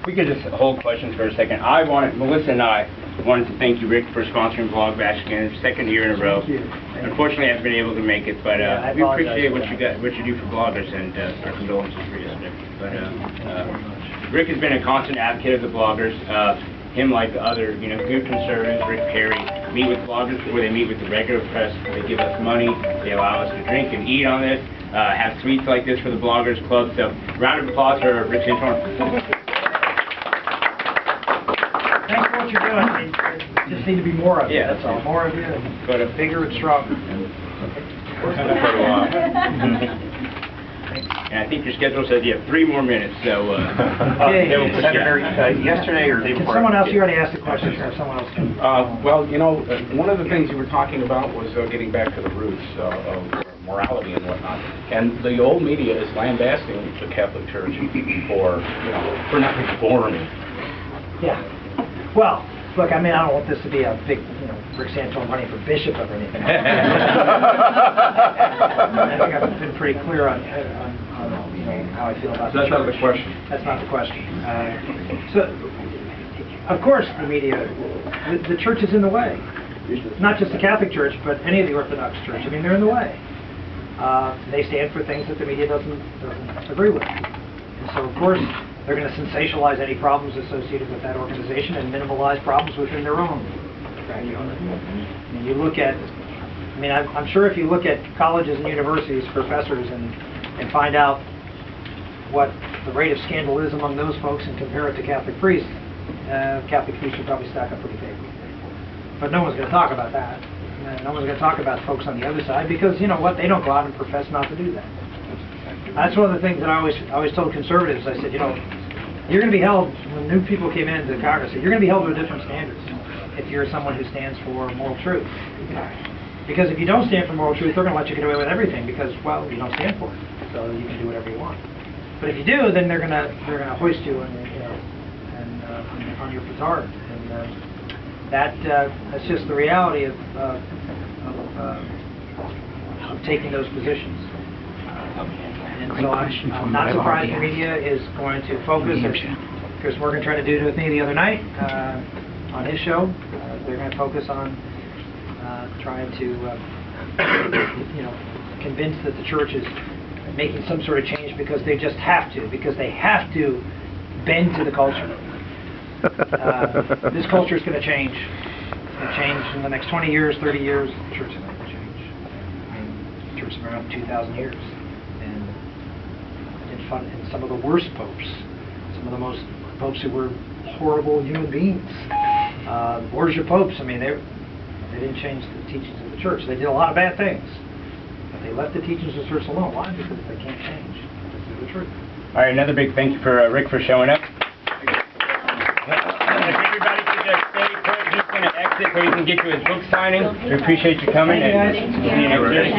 We could just hold questions for a second. Melissa and I wanted to thank you, Rick, for sponsoring Blog Bash again, second year in a row. Thank you. Unfortunately, I haven't been able to make it, but Yeah, we appreciate what you do for bloggers, and our condolences for yesterday. But Rick has been a constant advocate of the bloggers. Him, like the other, good conservatives, Rick Perry, meet with bloggers before they meet with the regular press. They give us money. They allow us to drink and eat on this. Have suites like this for the Bloggers Club. So, round of applause for Rick Santorum. Thanks for what you're doing. You just need to be more of it. Yeah, that's all. More of it, and bigger and stronger. And I think your schedule says you have 3 more minutes, so Senator, yesterday or the day Can before... someone else, you already asked the question, so someone else can... Well, one of the things you were talking about was getting back to the roots of morality and whatnot. And the old media is lambasting the Catholic Church for not reforming. Yeah. Well, look, I mean, I don't want this to be a big, Rick Santorum running for bishop or anything. I think I've been pretty clear on how I feel about the church. That's not the question. That's not the question. So, of course, the media, the church is in the way. Not just the Catholic Church, but any of the Orthodox Church. I mean, they're in the way. They stand for things that the media doesn't agree with. And so, of course, they're going to sensationalize any problems associated with that organization and minimalize problems within their own. And you look at, I'm sure if you look at colleges and universities, professors, and find out what the rate of scandal is among those folks and compare it to Catholic priests would probably stack up pretty favorably. But no one's going to talk about that. No one's going to talk about folks on the other side because, you know what, they don't go out and profess not to do that. That's one of the things that I always told conservatives. I said, you're going to be held, when new people came into Congress, you're going to be held to different standards if you're someone who stands for moral truth. Because if you don't stand for moral truth, they're going to let you get away with everything because, well, you don't stand for it. So you can do whatever you want. But if you do, then they're going to hoist you on your petard. And that's just the reality of taking those positions. And so I'm not surprised the media is going to focus, as Chris Morgan tried to do with me the other night on his show. They're going to focus on trying to, convince that the church is making some sort of change because they just have to, because they have to bend to the culture. This culture is going to change. It's going to change in the next 20 years, 30 years. The church is going to change. The church has been around 2,000 years. And some of the worst popes, some of the most popes who were horrible human beings, Borgia popes, they didn't change the teachings of the church. They did a lot of bad things, but they left the teachings of the church alone. Why? Because they can't change. This is the truth. All right, another big thank you for Rick for showing up. If everybody could just stay put, he's going to exit so he can get to his book signing. We appreciate you coming, and see you next year.